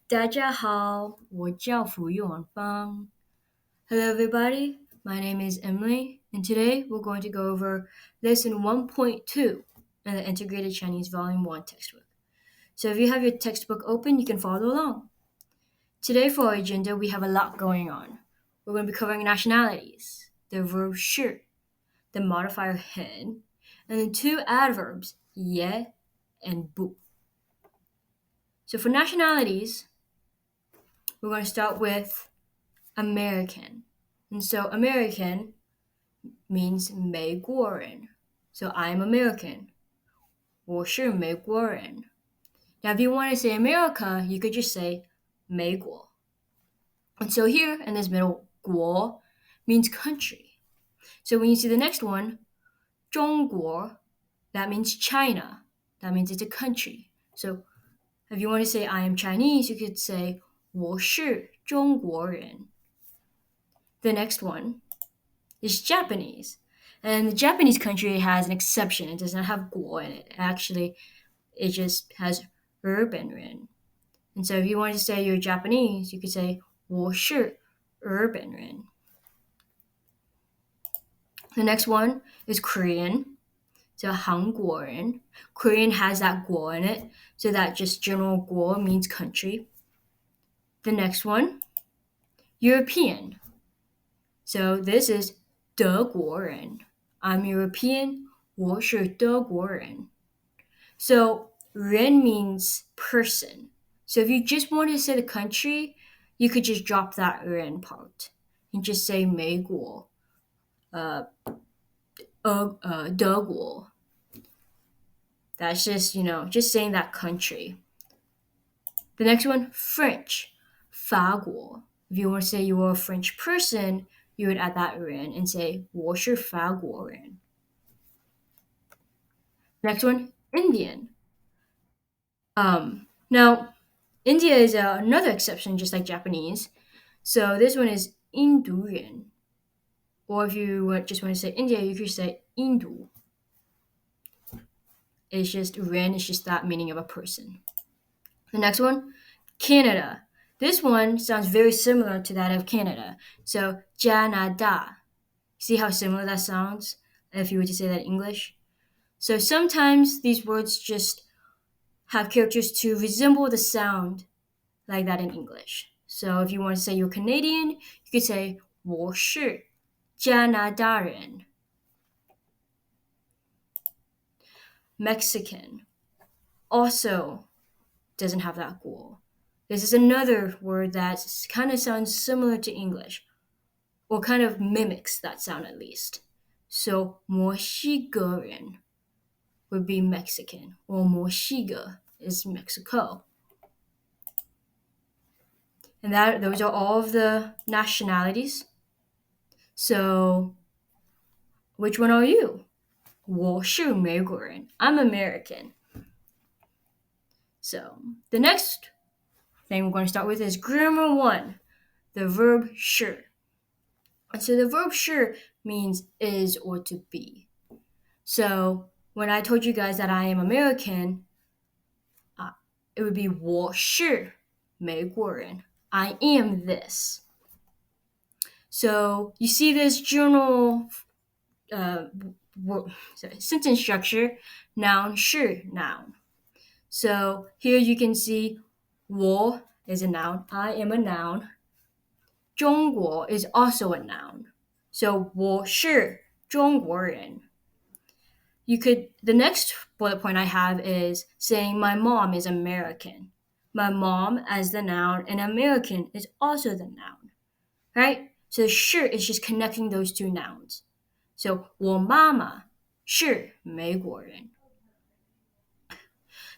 大家好，我叫福永芳. Hello, everybody. My name is Emily, and today we're going to go over Lesson 1.2 in the Integrated Chinese Volume 1 textbook. So if you have your textbook open, you can follow along. Today for our agenda, we have a lot going on. We're going to be covering nationalities, the verb 是, the modifier 很, and then two adverbs, 也 and 不. So for nationalities, we're going to start with American. And so American means 美国人. So I'm American. 我是美国人. Now if you want to say America, you could just say 美国. And so here in this middle, 国 means country. So when you see the next one, 中国, that means China. That means it's a country. So if you want to say I am Chinese, you could say 我是中国人. The next one is Japanese. And the Japanese country has an exception. It does not have 国 in it. Actually, it just has 日本人. And so if you want to say you're Japanese, you could say 我是日本人. The next one is Korean. So 韩国人. Korean has that 国 in it. So that just general 国 means country. The next one, European. So this is 德国人. I'm European. 我是德国人. So 人 means person. So if you just want to say the country, you could just drop that 人 part and just say 美国, 德国. That's just, just saying that country. The next one, French, 法国. If you want to say you are a French person, you would add that 人 and say 我是法国人. Next one, Indian. Now, India is another exception, just like Japanese. So this one is 印度人. Or if you just want to say India, you could say 印度. It's just 人 is just that meaning of a person. The next one, Canada. This one sounds very similar to that of Canada. So 加拿大. See how similar that sounds if you were to say that in English? So sometimes these words just have characters to resemble the sound like that in English. So if you want to say you're Canadian, you could say 我是加拿大人. Mexican also doesn't have that 国. This is another word that kind of sounds similar to English, or kind of mimics that sound at least. So 墨西哥人 would be Mexican, or 墨西哥 is Mexico. And those are all of the nationalities. So, which one are you? 我是美国人. I'm American. So, the next thing we're going to start with is grammar 1, the verb 是. And so the verb 是 means is or to be. So, when I told you guys that I am American, it would be 我是美国人. I am this. So, you see this general sentence structure, noun 是 noun. So here you can see 我 is a noun, I am a noun. 中国 is also a noun. So 我是中国人. The next bullet point I have is saying my mom is American. My mom as the noun and American is also the noun, right? So 是 is just connecting those two nouns. So 我妈妈是美国人.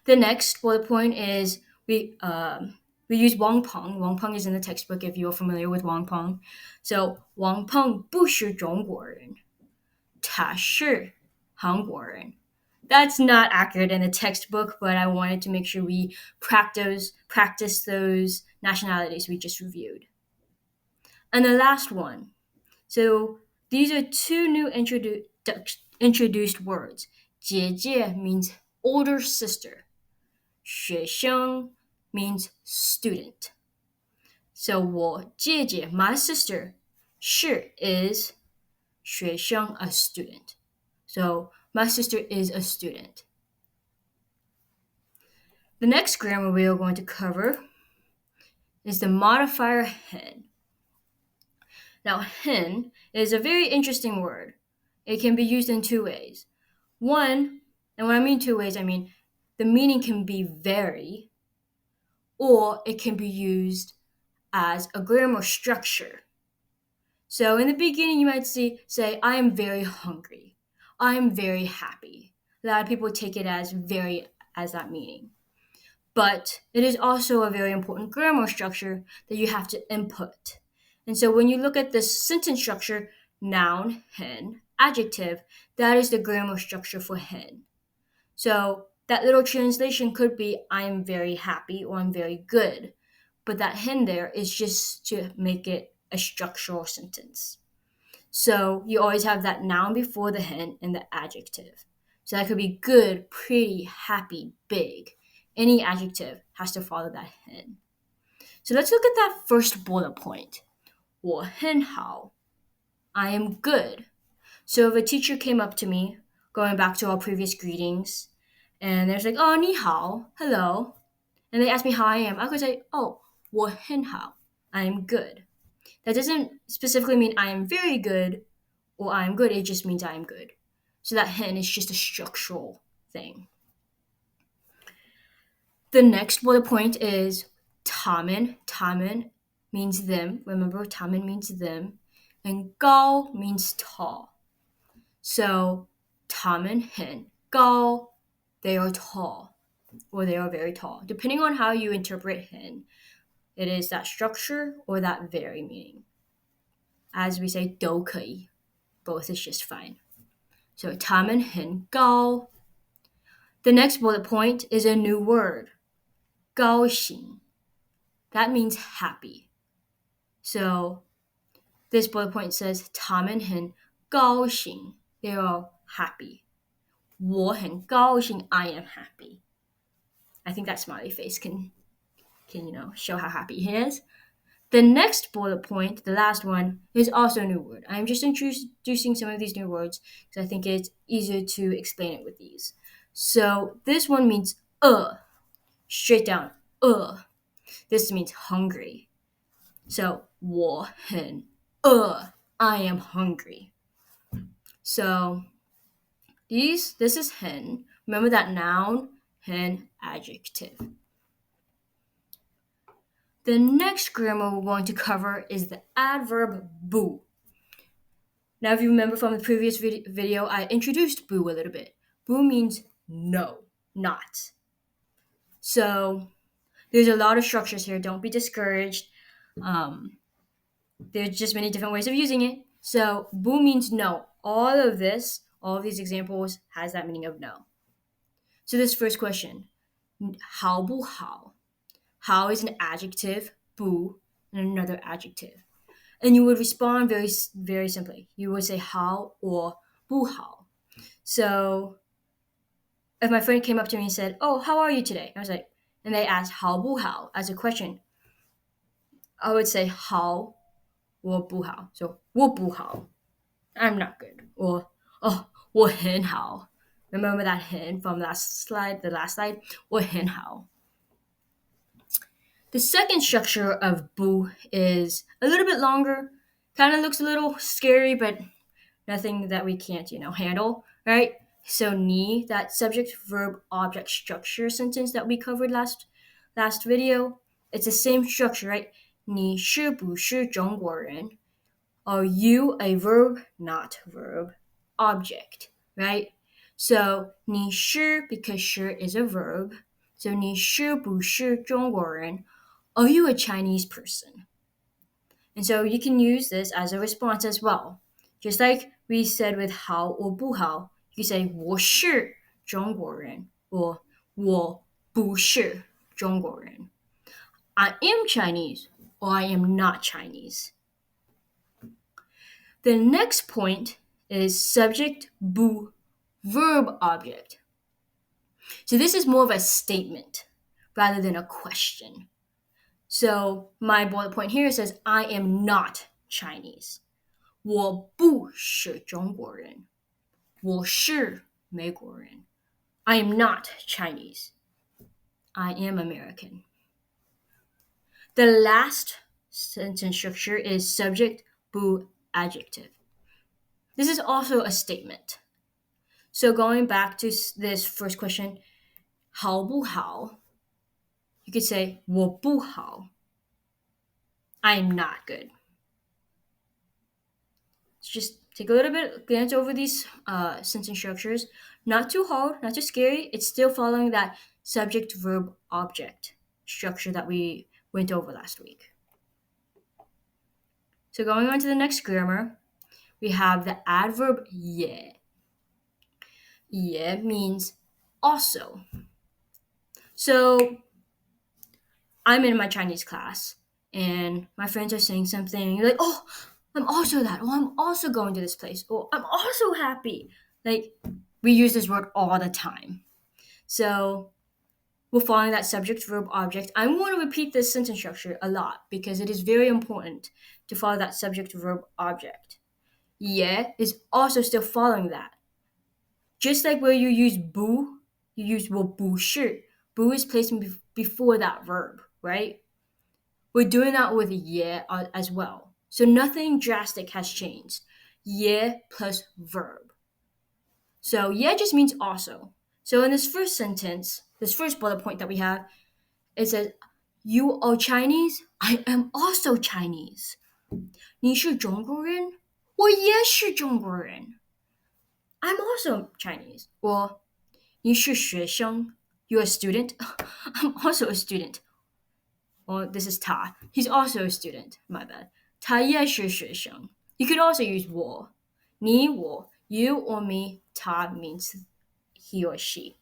The next bullet point is we use Wang Peng. Wang Peng is in the textbook if you're familiar with Wang Peng. So 王鹏不是中国人，他是韩国人. That's not accurate in the textbook, but I wanted to make sure we practice those nationalities we just reviewed. And the last one. So these are two new introduced words. 姐姐 means older sister. 学生 means student. So 我姐姐 my sister 是 is 学生 a student. So my sister is a student. The next grammar we are going to cover is the modifier hen. Now, hen is a very interesting word. It can be used in two ways. One, and when I mean two ways, I mean the meaning can be very, or it can be used as a grammar structure. So in the beginning, you might say, I am very hungry. I am very happy. A lot of people take it as very as that meaning. But it is also a very important grammar structure that you have to input. And so when you look at this sentence structure, noun, hen, adjective, that is the grammar structure for hen. So that little translation could be I'm very happy or I'm very good. But that hen there is just to make it a structural sentence. So you always have that noun before the hen and the adjective. So that could be good, pretty, happy, big. Any adjective has to follow that hen. So let's look at that first bullet point. 我很好. I am good. So if a teacher came up to me, going back to our previous greetings, and they're like, oh, 你好, hello. And they ask me how I am. I could say, oh, 我很好. I am good. That doesn't specifically mean I am very good or I am good. It just means I am good. So that hen is just a structural thing. The next bullet point is 他们. 他们 means them. Remember, 他们 means them. And 高 means tall. So 他们很高, they are tall, or they are very tall. Depending on how you interpret 很, it is that structure or that very meaning. As we say, 都可以. Both is just fine. So 他们很高. The next bullet point is a new word. 高兴. That means happy. So this bullet point says 他们很高兴. They are happy. 我很高兴. I am happy. I think that smiley face can show how happy he is. The next bullet point, the last one, is also a new word. I'm just introducing some of these new words because I think it's easier to explain it with these. So this one means straight down, This means hungry. So 我很饿, I am hungry. So this is hen. Remember that noun, hen, adjective. The next grammar we're going to cover is the adverb bu. Now, if you remember from the previous video, I introduced bu a little bit. Bu means no, not. So there's a lot of structures here. Don't be discouraged. There's just many different ways of using it. So bu means no. All of these examples has that meaning of no. So this first question, 好不好? How is an adjective, bu, and another adjective. And you would respond very, very simply. You would say 好 or 不好. So if my friend came up to me and said, oh, how are you today? I was like, and they asked 好不好 as a question. I would say 好 or 不好. So 我不好. I'm not good. Or, oh, 我很好. Remember that 很 from the last slide? 我很好. The second structure of bu is a little bit longer. Kind of looks a little scary, but nothing that we can't, handle, right? So ni, that subject, verb, object structure sentence that we covered last video, it's the same structure, right? 你是不是中国人? Are you a verb, not verb, object, right? So 你是 because 是 is a verb. So 你是不是中国人? Are you a Chinese person? And so you can use this as a response as well. Just like we said with 好 or 不好, you say 我是中国人 or 我不是中国人. I am Chinese or I am not Chinese. The next point is subject, bu, verb, object. So this is more of a statement rather than a question. So my bullet point here says, I am not Chinese. 我不是中国人。我是美国人。I am not Chinese. I am American. The last sentence structure is subject, 不 adjective. This is also a statement. So going back to this first question, 好不好? You could say 我不好. I am not good. So just take a little bit, glance over these sentence structures. Not too hard, not too scary. It's still following that subject, verb, object structure that we went over last week. So going on to the next grammar, we have the adverb 也. 也 means also. So I'm in my Chinese class and my friends are saying something. You're like, oh, I'm also that. Oh, I'm also going to this place. Oh, I'm also happy. Like, we use this word all the time. So we're following that subject, verb, object. I'm going to repeat this sentence structure a lot because it is very important to follow that subject, verb, object. 也 is also still following that. Just like where you use 不, you use 我不是. 不 is placed before that verb, right? We're doing that with 也 as well. So nothing drastic has changed. 也 plus verb. So 也 just means also. So in this first sentence, this first bullet point that we have, it says, you are Chinese? I am also Chinese. 你是中国人？我也是中国人。I'm also Chinese. Or 你是学生? You're a student? I'm also a student. Well, this is Ta. He's also a student. My bad. 他也是学生. You could also use 我. 你, 我, you or me. 他 means he or she.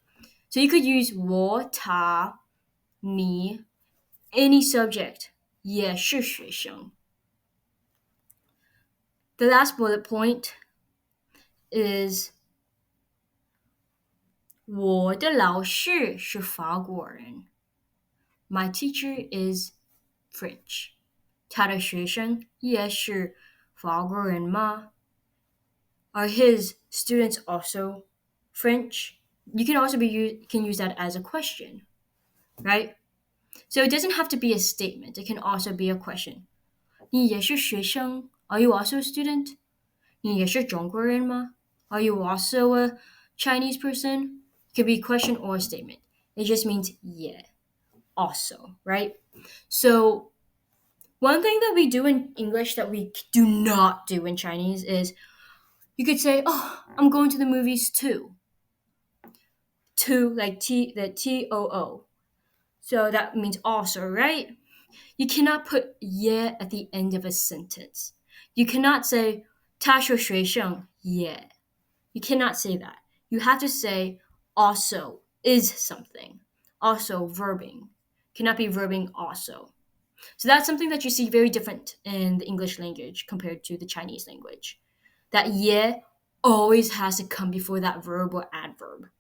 So you could use 我, 他, me, any subject. 也是学生. The last bullet point is 我的老师是法国人. My teacher is French. 他的学生也是法国人吗? Are his students also French? You can also can use that as a question, right? So it doesn't have to be a statement. It can also be a question. 你也是学生? Are you also a student? 你也是中国人吗? Are you also a Chinese person? It could be a question or a statement. It just means yeah, also, right? So one thing that we do in English that we do not do in Chinese is you could say, oh, I'm going to the movies too. To, like the T-O-O. So that means also, right? You cannot put yeah at the end of a sentence. You cannot say 他是学生 yeah. You cannot say that. You have to say also is something. Also verbing. Cannot be verbing also. So that's something that you see very different in the English language compared to the Chinese language. That yeah always has to come before that verb or adverb.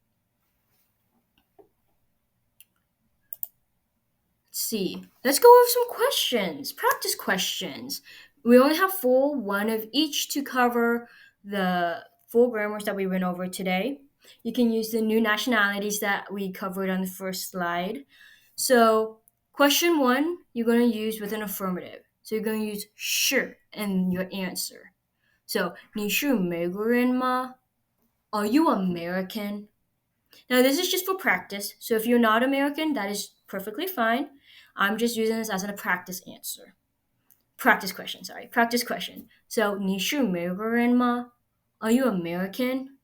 Let's see. Let's go over some questions, practice questions. We only have 4, one of each to cover the 4 grammars that we went over today. You can use the new nationalities that we covered on the first slide. So question 1, you're going to use with an affirmative. So you're going to use 是 in your answer. So 你是美国人吗? Are you American? Now this is just for practice. So if you're not American, that is perfectly fine. I'm just using this as a practice answer. Practice question. So 你是美国人吗? Are you American?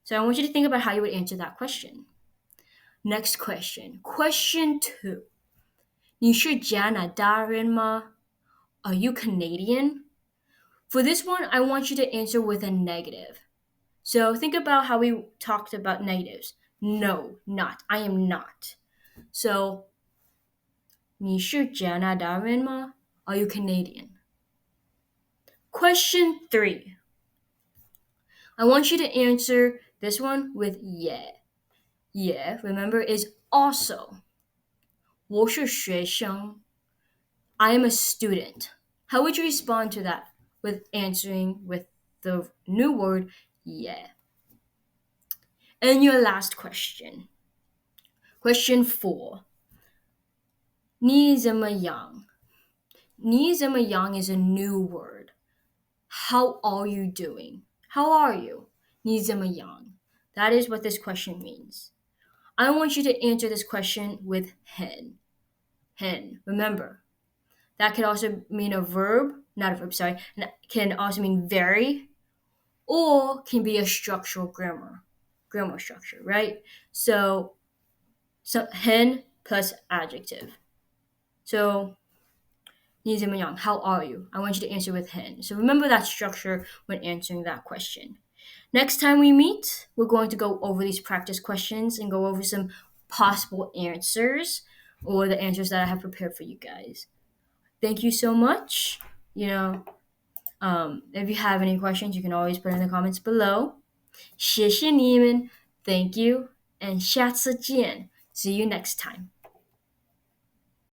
So I want you to think about how you would answer that question. Next question. Question 2. 你是加拿大人吗? Are you Canadian? For this one, I want you to answer with a negative. So think about how we talked about negatives. No, not. I am not. So 你是加拿大人吗? Are you Canadian? Question 3. I want you to answer this one with yeah. Yeah, remember, is also. 我是学生. I am a student. How would you respond to that with answering with the new word yeah? And your last question. Question 4. 你怎么样?你怎么样 is a new word. How are you doing? How are you? 你怎么样? That is what this question means. I want you to answer this question with hen. Hen. Remember, that could also mean a verb, not a verb, sorry, and can also mean very, or can be a structural grammar structure, right? So hen plus adjective. So 你怎么样? How are you? I want you to answer with hen. So remember that structure when answering that question. Next time we meet, we're going to go over these practice questions and go over some possible answers or the answers that I have prepared for you guys. Thank you so much. If you have any questions, you can always put in the comments below. 谢谢你们. Thank you, and 下次见. See you next time.